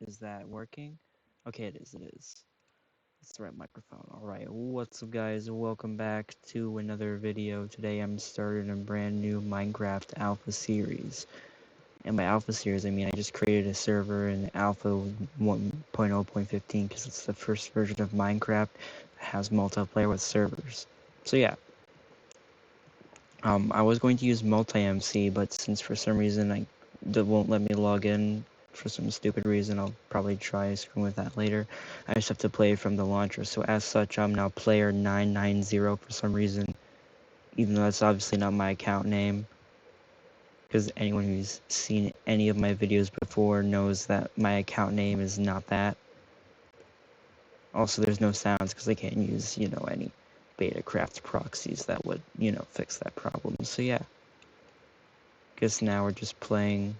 Is that working? Okay, it is, it is. It's the right microphone. Alright, what's up guys? Welcome back to another video. Today I'm starting a brand new Minecraft Alpha series. And by Alpha series, I mean I just created a server in Alpha 1.0.15 because it's the first version of Minecraft that has multiplayer with servers. So yeah. I was going to use multi-MC, but since for some reason it won't let me log in for some stupid reason, I'll probably try screwing with that later. I just have to play from the launcher, so as such, I'm now player 990 for some reason, even though that's obviously not my account name, because anyone who's seen any of my videos before knows that my account name is not that. Also, there's no sounds because I can't use, any Betacraft proxies that would, fix that problem. So yeah. Guess now we're just playing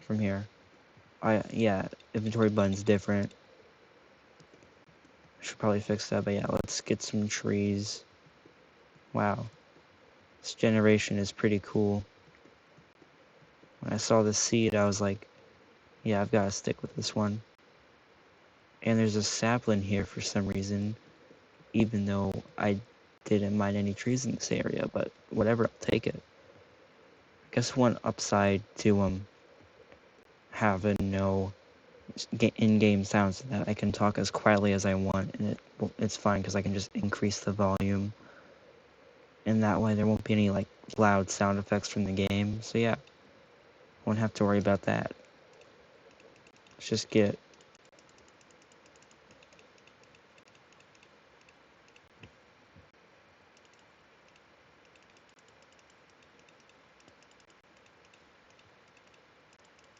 from here. Yeah, inventory button's different. Should probably fix that, but yeah, let's get some trees. Wow. This generation is pretty cool. When I saw the seed, I was like, yeah, I've got to stick with this one. And there's a sapling here for some reason, even though I didn't mine any trees in this area, but whatever, I'll take it. I guess one upside to having no in-game sounds so that I can talk as quietly as I want, and it's fine because I can just increase the volume, and that way there won't be any like loud sound effects from the game. So yeah, won't have to worry about that. Let's just get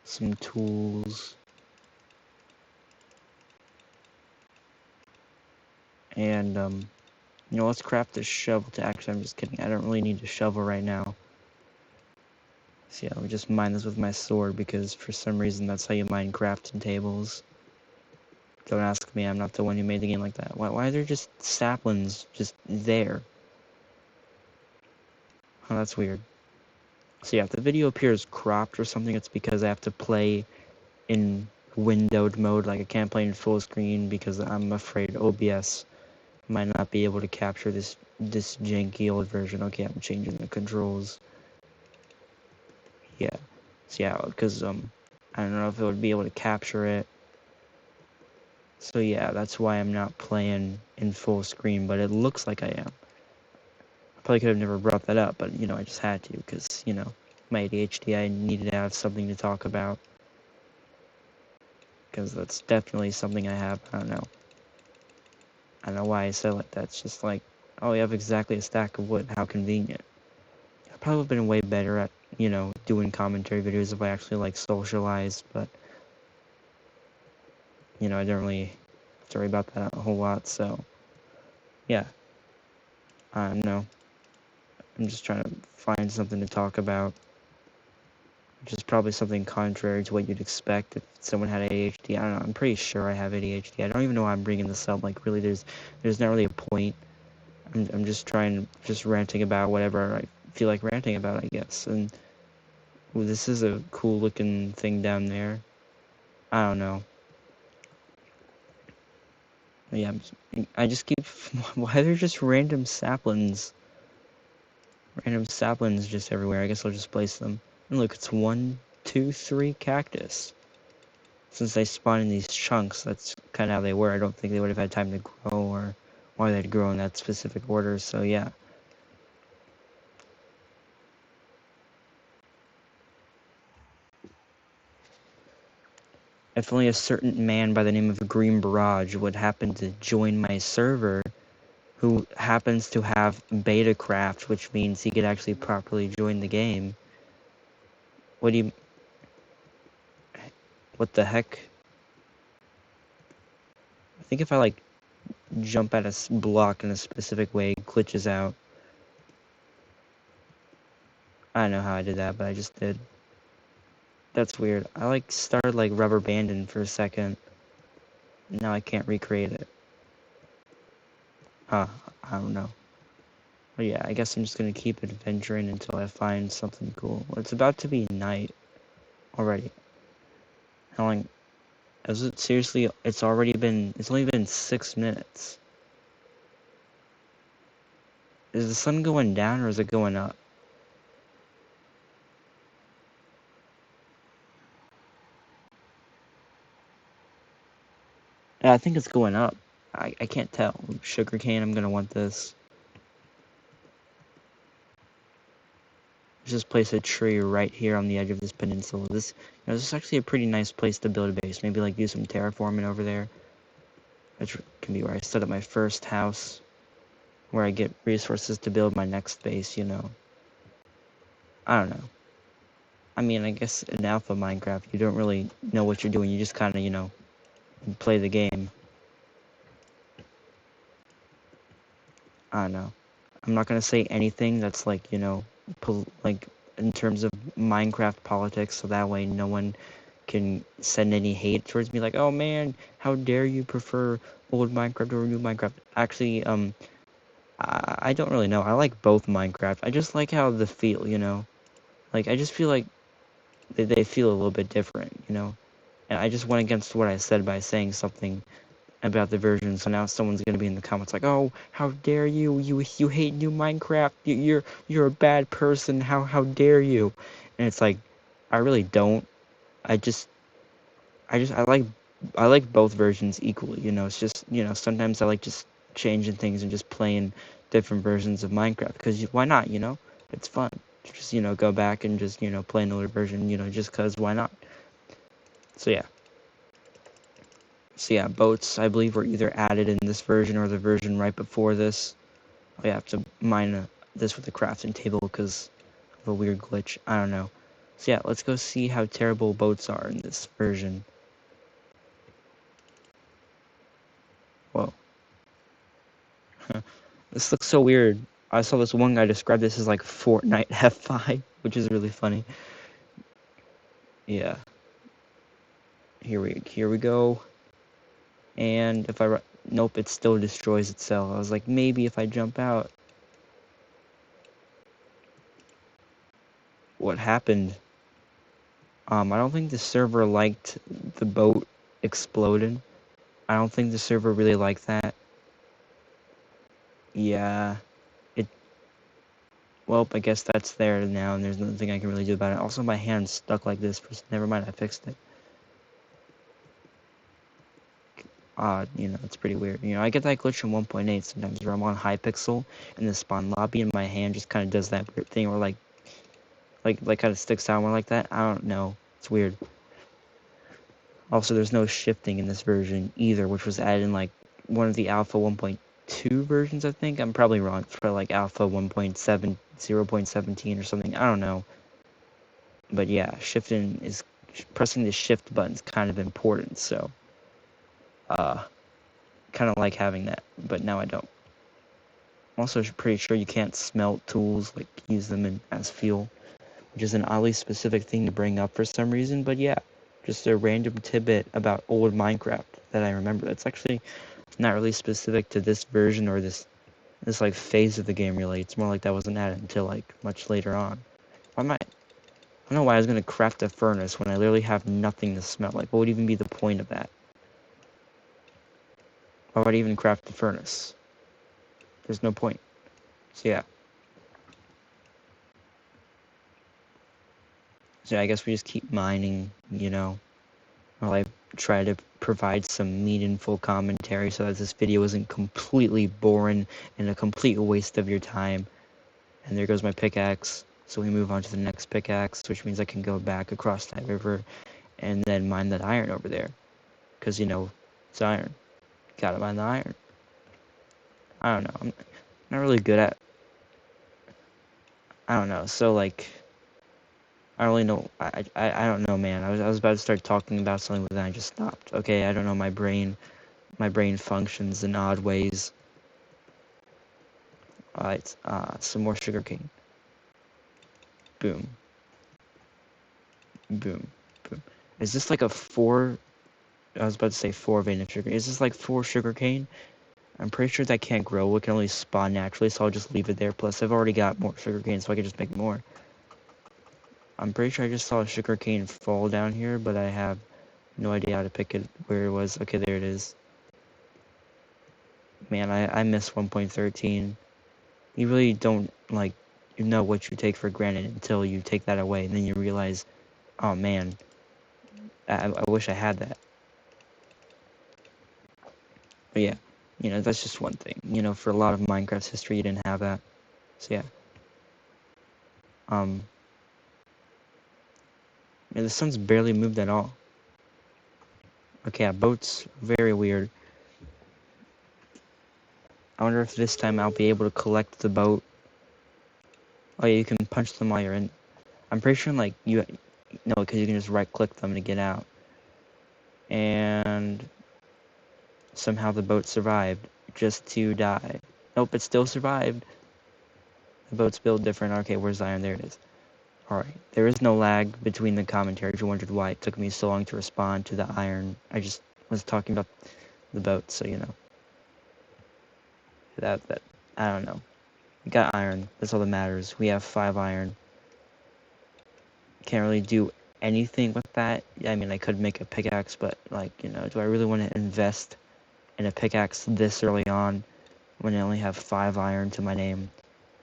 some tools and let's craft a shovel to actually, I'm just kidding, I don't really need a shovel right now. So yeah, let me just mine this with my sword because for some reason that's how you mine crafting tables. Don't ask me, I'm not the one who made the game like that. Why are there just saplings just there? Oh, that's weird. So yeah, if the video appears cropped or something, it's because I have to play in windowed mode. Like I can't play in full screen because I'm afraid OBS might not be able to capture this janky old version. Okay, I'm changing the controls. Yeah. So yeah, because I don't know if it would be able to capture it. So yeah, that's why I'm not playing in full screen, but it looks like I am. I probably could have never brought that up, but I just had to because, my ADHD, I needed to have something to talk about. Because that's definitely something I have. I don't know. I don't know why I said like that. It's just like, oh, you have exactly a stack of wood. How convenient. I probably would have been way better at, doing commentary videos if I actually like socialized, but I don't really have to worry about that a whole lot. So yeah, I don't know. I'm just trying to find something to talk about, which is probably something contrary to what you'd expect if someone had ADHD. I don't know. I'm pretty sure I have ADHD. I don't even know why I'm bringing this up. Like, really, there's not really a point. I'm just ranting about whatever I feel like ranting about, I guess. And ooh, this is a cool looking thing down there. I don't know. Yeah, I just keep. Why are there just random saplings? Random saplings just everywhere. I guess I'll just place them. And look, it's 1, 2, 3 cactus. Since they spawn in these chunks, that's kind of how they were. I don't think they would have had time to grow or why they'd grow in that specific order. So yeah. If only a certain man by the name of Green Barrage would happen to join my server, who happens to have Betacraft, which means he could actually properly join the game. What the heck? I think if I like jump at a block in a specific way, it glitches out. I don't know how I did that, but I just did. That's weird. I like started like rubber banding for a second. Now I can't recreate it. Huh, I don't know. But yeah, I guess I'm just gonna keep adventuring until I find something cool. Well, it's about to be night already. How long? Is it seriously? It's only been 6 minutes. Is the sun going down or is it going up? Yeah, I think it's going up. I can't tell. Sugarcane, I'm gonna want this. Just place a tree right here on the edge of this peninsula. This is actually a pretty nice place to build a base. Maybe like do some terraforming over there. Which can be where I set up my first house. Where I get resources to build my next base, I don't know. I mean, I guess in alpha Minecraft, you don't really know what you're doing. You just kind of, play the game. I don't know. I'm not gonna say anything that's like, like in terms of Minecraft politics, so that way no one can send any hate towards me. Like, oh man, how dare you prefer old Minecraft over new Minecraft? Actually, I don't really know. I like both Minecraft. I just like how the feel, Like, I just feel like they feel a little bit different. And I just went against what I said by saying something about the version, so now someone's gonna be in the comments like, "Oh, how dare you? You hate new Minecraft. You're a bad person. How dare you?" And it's like, I really don't. I just I like both versions equally. It's just sometimes I like just changing things and just playing different versions of Minecraft because why not? It's fun. Just go back and just play another version. Just cause why not? So yeah. So yeah, boats, I believe, were either added in this version or the version right before this. I have to mine this with the crafting table because of a weird glitch. I don't know. So yeah, let's go see how terrible boats are in this version. Whoa. This looks so weird. I saw this one guy describe this as like Fortnite F5, which is really funny. Yeah. Here we go. And if nope, it still destroys itself. I was like, maybe if I jump out. What happened? I don't think the server liked the boat exploding. I don't think the server really liked that. Yeah. Well, I guess that's there now, and there's nothing I can really do about it. Also, my hand's stuck like this. Never mind, I fixed it. It's pretty weird. I get that glitch in 1.8 sometimes where I'm on Hypixel in the spawn lobby, and my hand just kind of does that weird thing where like kind of sticks out more like that. I don't know. It's weird. Also, there's no shifting in this version either, which was added in like one of the alpha 1.2 versions, I think. I'm probably wrong. For like alpha 1.7, 0.17 or something. I don't know. But yeah, pressing the shift button is kind of important, so kind of like having that, but now I don't. I'm also pretty sure you can't smelt tools, like use them as fuel, which is an oddly specific thing to bring up for some reason, but yeah, just a random tidbit about old Minecraft that I remember. That's actually not really specific to this version or this like phase of the game really. It's more like that wasn't added until like much later on. I don't know why I was gonna craft a furnace when I literally have nothing to smelt. Like, what would even be the point of that? Why would I even craft the furnace? There's no point. So yeah. So I guess we just keep mining, while I try to provide some meaningful commentary so that this video isn't completely boring and a complete waste of your time. And there goes my pickaxe. So we move on to the next pickaxe, which means I can go back across that river and then mine that iron over there. Because, it's iron. Gotta mine the iron. I don't know. I'm not really good at... I don't know. So, like... I don't really know. I don't know, man. I was about to start talking about something, but then I just stopped. Okay, I don't know. My brain functions in odd ways. Alright, some more sugarcane. Boom. Boom. Boom. Is this like a 4... I was about to say 4 vein of sugar. Is this like 4 sugarcane? I'm pretty sure that can't grow. It can only spawn naturally, so I'll just leave it there. Plus, I've already got more sugarcane, so I can just make more. I'm pretty sure I just saw a sugarcane fall down here, but I have No idea how to pick it where it was. Okay, there it is. Man, I miss 1.13. You really don't, like, you know what you take for granted until you take that away, and then you realize, oh man, I wish I had that. But yeah, that's just one thing. For a lot of Minecraft's history, you didn't have that. So yeah. The sun's barely moved at all. Okay, yeah, boats, very weird. I wonder if this time I'll be able to collect the boat. Oh yeah, you can punch them while you're in. I'm pretty sure, like, no, because you can just right-click them to get out. And somehow the boat survived, just to die. Nope, it still survived. The boat's built different. Okay, where's the iron? There it is. Alright, there is no lag between the commentaries. You wondered why it took me so long to respond to the iron. I just was talking about the boat, so that I don't know. We got iron. That's all that matters. We have 5 iron. Can't really do anything with that. I mean, I could make a pickaxe, but, like, do I really want to invest in a pickaxe this early on when I only have 5 iron to my name?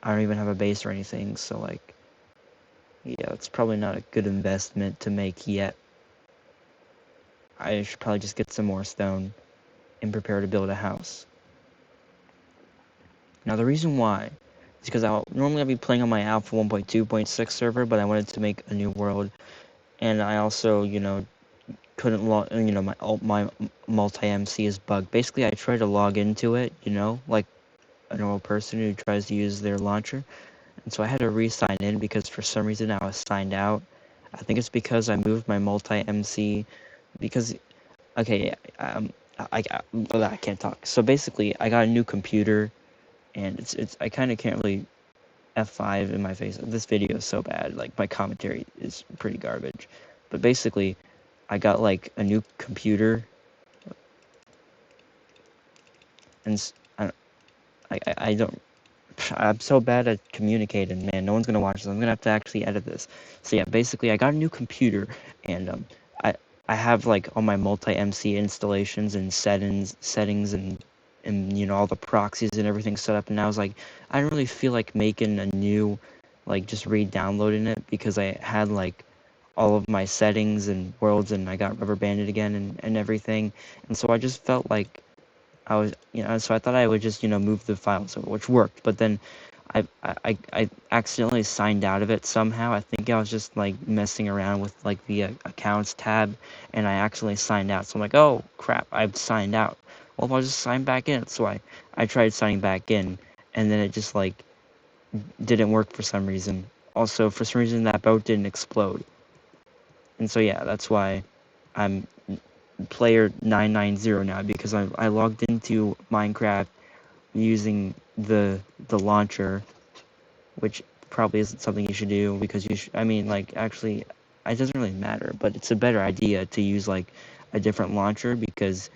I don't even have a base or anything, so, like, yeah, it's probably not a good investment to make yet. I should probably just get some more stone and prepare to build a house. Now, the reason why is because normally I'll be playing on my Alpha 1.2.6 server, but I wanted to make a new world, and I also, couldn't log, my multi-MC is bugged. Basically, I tried to log into it, like a normal person who tries to use their launcher, and so I had to re-sign in because for some reason I was signed out. I think it's because I moved my multi-MC, because, okay, I can't talk. So basically, I got a new computer, and I kind of can't really F5 in my face. This video is so bad, like, my commentary is pretty garbage. But basically, I got, like, a new computer, and I don't, I'm so bad at communicating, man. No one's gonna watch this. I'm gonna have to actually edit this. So yeah, basically, I got a new computer, and I I have, like, all my multi-MC installations and settings and all the proxies and everything set up, and I was like, I don't really feel like making a new, like, just re-downloading it, because I had, like, all of my settings and worlds, and I got rubber banded again and everything, and so I just felt like I was, so I thought I would just, move the files over, which worked. But then I accidentally signed out of it somehow. I think I was just, like, messing around with, like, the accounts tab, and I accidentally signed out. So I'm like, oh crap, I've signed out. Well, I'll just sign back in. So I tried signing back in, and then it just, like, didn't work for some reason. Also, for some reason, that boat didn't explode. And so yeah, that's why I'm player 990 now, because I logged into Minecraft using the launcher, which probably isn't something you should do, because I mean, like, actually, it doesn't really matter, but it's a better idea to use, like, a different launcher, because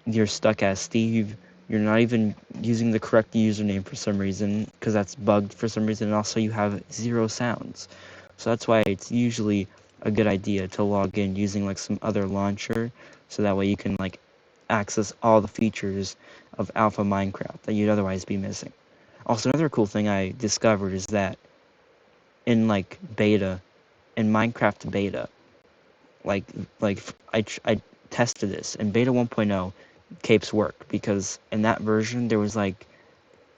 you're stuck as Steve. You're not even using the correct username for some reason, because that's bugged for some reason, and also you have 0 sounds. So that's why it's usually a good idea to log in using, like, some other launcher, so that way you can, like, access all the features of alpha Minecraft that you'd otherwise be missing. Also, another cool thing I discovered is that in, like, beta, in Minecraft beta, like I tested this in beta 1.0, capes work, because in that version there was, like,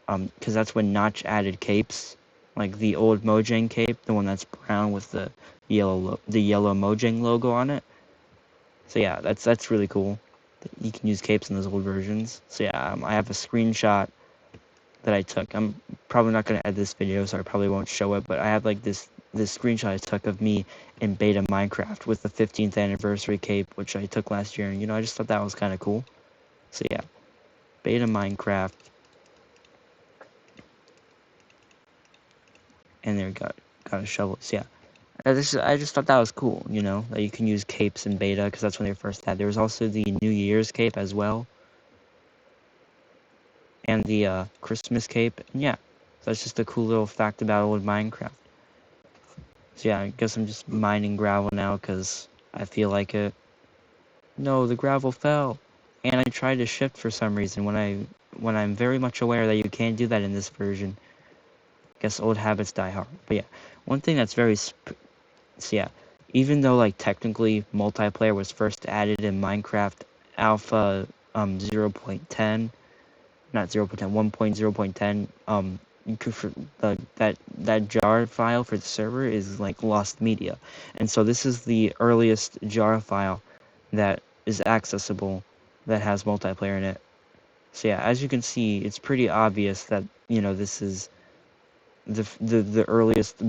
because that's when Notch added capes, like the old Mojang cape, the one that's brown with the yellow Mojang logo on it. So yeah, that's really cool. You can use capes in those old versions. So yeah, I have a screenshot that I took. I'm probably not gonna edit this video, so I probably won't show it. But I have, like, this screenshot I took of me in beta Minecraft with the 15th anniversary cape, which I took last year, and I just thought that was kind of cool. So yeah, beta Minecraft, and there got a shovel. So yeah, I just thought that was cool. That you can use capes in beta, because that's when they first had. There was also the New Year's cape as well, and the Christmas cape. And yeah, so that's just a cool little fact about old Minecraft. So yeah, I guess I'm just mining gravel now because I feel like it. No, the gravel fell. And I tried to shift for some reason when I'm very much aware that you can't do that in this version. Guess old habits die hard. But yeah, one thing that's very so yeah, even though like technically multiplayer was first added in Minecraft Alpha 0.10, not 0.10, 1.0.10, you could that jar file for the server is like lost media, and so this is the earliest jar file that is accessible that has multiplayer in it. So yeah, as you can see, it's pretty obvious that this is the earliest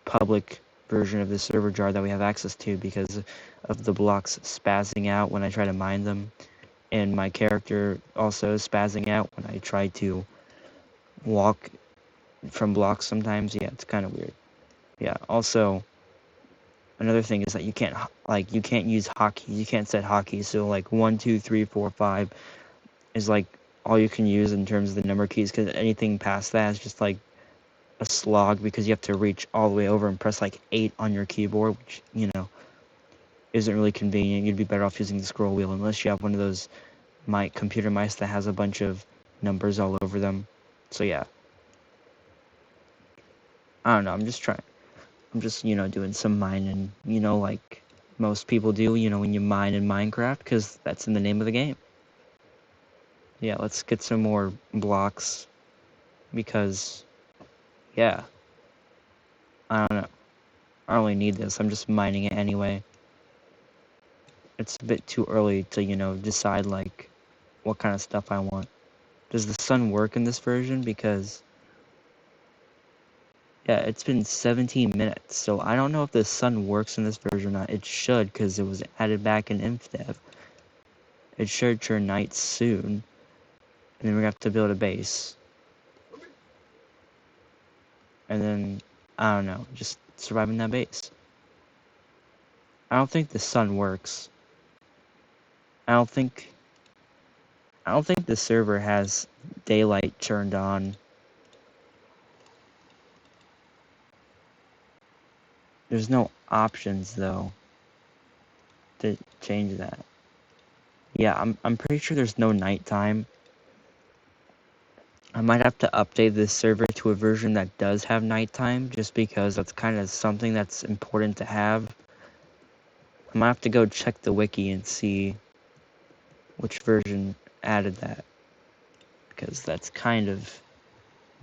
public version of the server jar that we have access to because of the blocks spazzing out when I try to mine them, and my character also spazzing out when I try to walk from blocks sometimes. Yeah, it's kind of weird. Yeah, also another thing is that you can't use hotkey. You can't set hotkey. So like 1, 2, 3, 4, 5 is like all you can use in terms of the number keys, because anything past that is just like a slog because you have to reach all the way over and press like 8 on your keyboard, which isn't really convenient. You'd be better off using the scroll wheel unless you have one of those computer mice that has a bunch of numbers all over them. So yeah, I don't know. I'm just doing some mining. Like most people do. When you mine in Minecraft, because that's in the name of the game. Yeah, let's get some more blocks because yeah, I don't know. I don't really need this. I'm just mining it anyway. It's a bit too early to decide like what kind of stuff I want. Does the sun work in this version? Because yeah, it's been 17 minutes, so I don't know if the sun works in this version or not. It should, because it was added back in InfDev. It should turn night soon, and then we have to build a base. And then, I don't know, just survive in that base. I don't think the sun works. I don't think the server has daylight turned on. There's no options, though, to change that. Yeah, I'm pretty sure there's no nighttime. I might have to update this server to a version that does have nighttime, just because that's kind of something that's important to have. I might have to go check the wiki and see which version added that, because that's kind of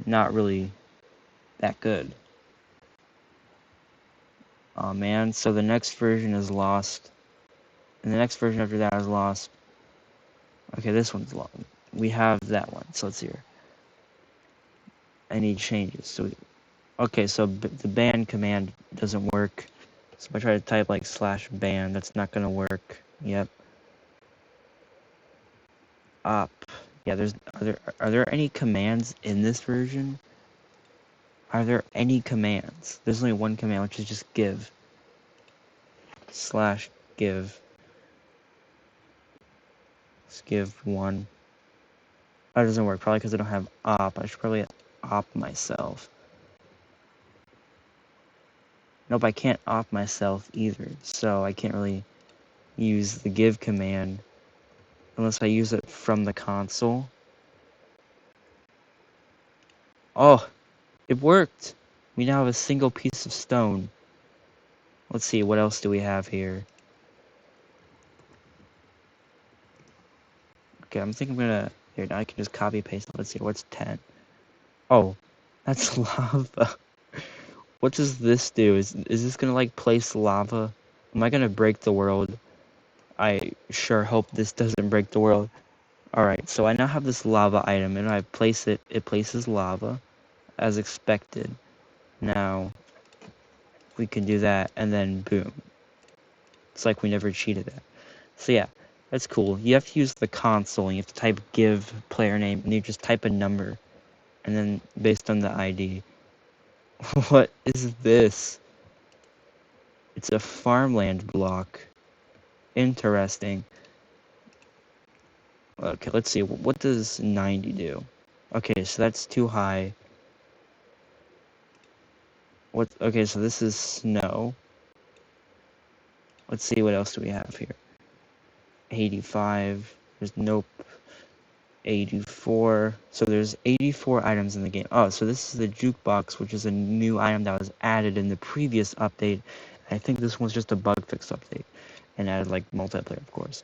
not really that good. Oh man, so the next version is lost, and the next version after that is lost. Okay, this one's lost. We have that one, so let's see here. Any changes? So, okay, so the ban command doesn't work. So if I try to type like /ban, that's not gonna work. Yep. Up. Yeah, are there any commands in this version? Are there any commands? There's only one command, which is just give. /give. Let's give 1. That doesn't work, probably because I don't have op. I should probably op myself. Nope, I can't op myself either, so I can't really use the give command unless I use it from the console. Oh, it worked! We now have a single piece of stone. Let's see, what else do we have here? Okay, I'm thinking I'm gonna... Here, now I can just copy paste. Let's see, what's 10? Oh, that's lava. What does this do? Is this gonna, like, place lava? Am I gonna break the world? I sure hope this doesn't break the world. Alright, so I now have this lava item, and I place it. It places lava, as expected. Now, we can do that, and then boom. It's like we never cheated that. So yeah, that's cool. You have to use the console, and you have to type give player name, and you just type a number, and then based on the ID. What is this? It's a farmland block. Interesting. Okay, let's see. What does 90 do? Okay, so that's too high. Okay, so this is snow. Let's see what else do we have here. 85. There's nope. 84. So there's 84 items in the game. Oh, so this is the jukebox, which is a new item that was added in the previous update. I think this one's just a bug fix update and added like multiplayer, of course.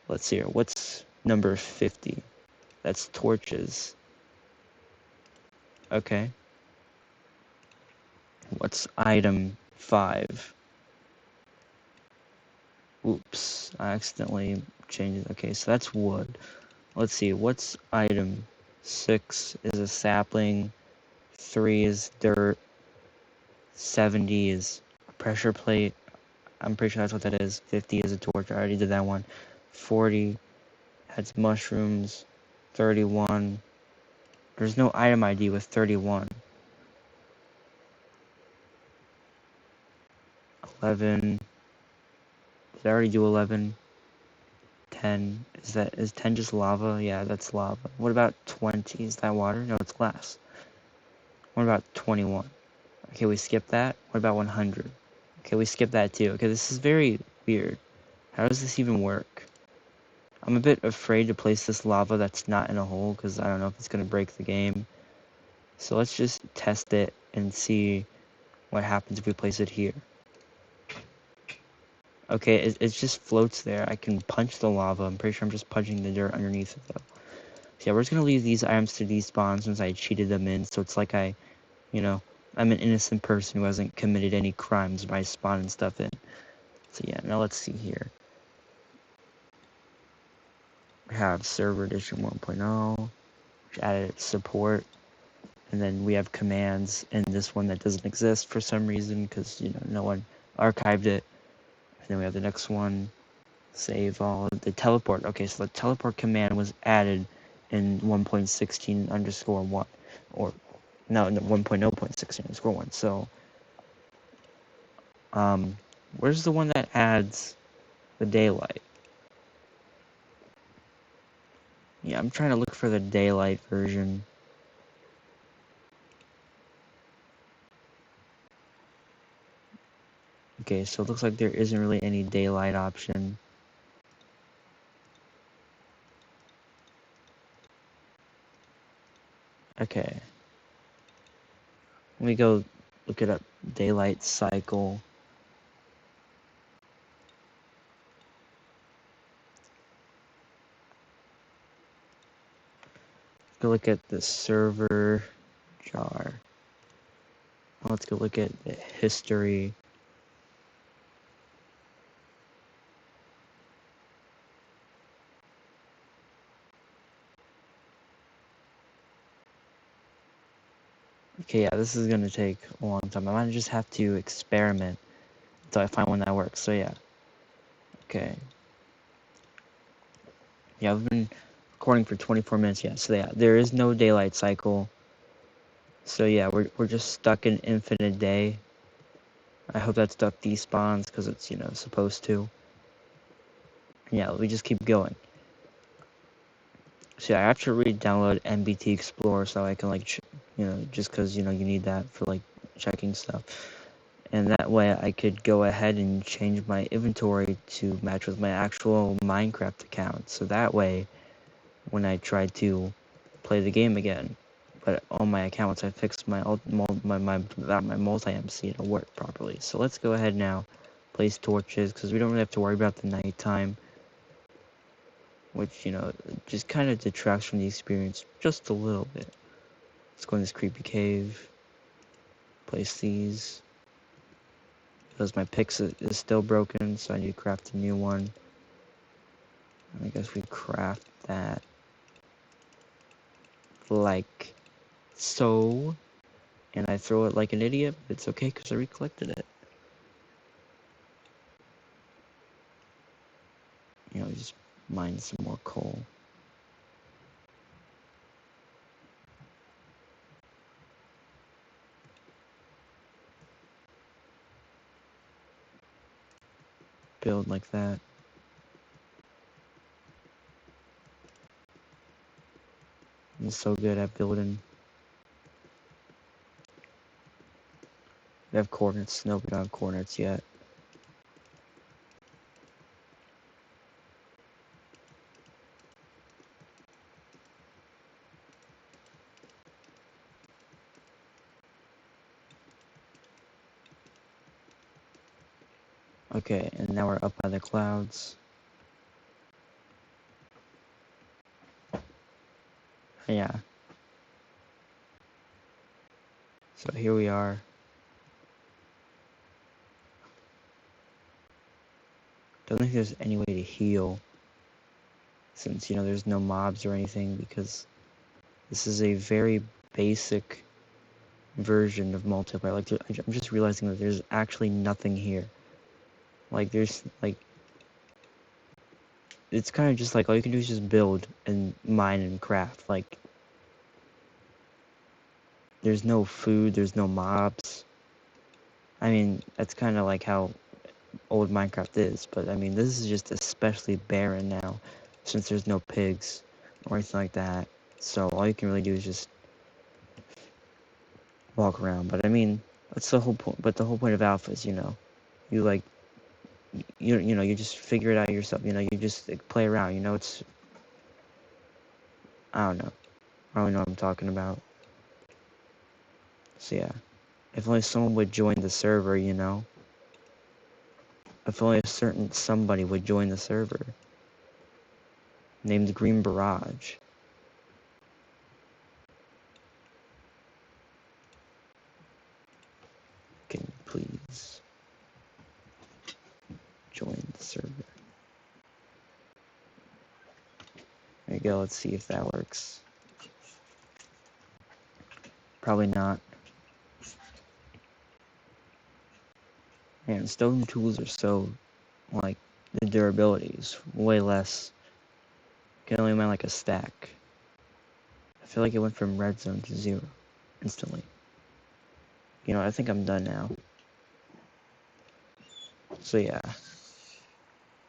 Let's see here. What's number 50? That's torches. Okay. What's item 5? Oops, I accidentally changed it. Okay, so that's wood. Let's see, what's item 6 is a sapling, 3 is dirt, 70 is a pressure plate. I'm pretty sure that's what that is. 50 is a torch. I already did that one. 40 has mushrooms. 31. There's no item ID with 31. 11. Did I already do 11? 10. Is 10 just lava? Yeah, that's lava. What about 20? Is that water? No, it's glass. What about 21? Okay, we skip that. What about 100? Okay, we skip that too. Okay, this is very weird. How does this even work? I'm a bit afraid to place this lava that's not in a hole because I don't know if it's going to break the game. So let's just test it and see what happens if we place it here. Okay, it just floats there. I can punch the lava. I'm pretty sure I'm just punching the dirt underneath it though. So yeah, we're just going to leave these items to despawn since I cheated them in. So it's like I'm an innocent person who hasn't committed any crimes by spawning stuff in. So yeah, now let's see here. We have server edition 1.0, which added support. And then we have commands in this one that doesn't exist for some reason because, no one archived it. And then we have the next one, save all. The teleport. Okay, so the teleport command was added in 1.16_1. Or, no, 1.0.16_1. So, where's the one that adds the daylight? Yeah, I'm trying to look for the daylight version. Okay, so it looks like there isn't really any daylight option. Okay. Let me go look it up. Daylight cycle. Go look at the server jar. Let's go look at the history. Okay, yeah, this is gonna take a long time. I might just have to experiment until I find one that works. So yeah. Okay. Yeah, I've been recording for 24 minutes. Yeah, so yeah, there is no daylight cycle. So yeah, we're just stuck in infinite day. I hope that stuff despawns because it's supposed to. Yeah, we just keep going. So yeah, I have to re-download NBT Explorer so I can just because you need that for like checking stuff, and that way I could go ahead and change my inventory to match with my actual Minecraft account. So that way, when I try to play the game again, but on my account once I fix my multi-MC, it'll work properly. So let's go ahead now, place torches because we don't really have to worry about the nighttime, which just kind of detracts from the experience just a little bit. Let's go in this creepy cave, place these, because my pick is still broken, so I need to craft a new one. I guess we craft that like so, and I throw it like an idiot, but it's okay because I recollected it. Just mine some more coal. Build like that. I'm so good at building. We have coordinates. No, we don't have coordinates yet. Okay, and now we're up by the clouds. Yeah. So here we are. Don't think there's any way to heal, since, there's no mobs or anything, because this is a very basic version of multiplayer. Like, I'm just realizing that there's actually nothing here. Like, it's kind of just like, all you can do is just build and mine and craft. Like, there's no food, there's no mobs. I mean, that's kind of like how old Minecraft is, but I mean, this is just especially barren now, since there's no pigs or anything like that. So all you can really do is just walk around. But I mean, that's the whole point. But the whole point of alpha is, you like, you just figure it out yourself. You just like, play around. It's, I don't know. I don't know what I'm talking about. So yeah, if only someone would join the server, If only a certain somebody would join the server. Named Green Barrage. Can you please join the server? There you go, let's see if that works. Probably not. Man, stone tools are so, like, the durability is way less. You can only mine like a stack. I feel like it went from red zone to 0 instantly. I think I'm done now. So yeah.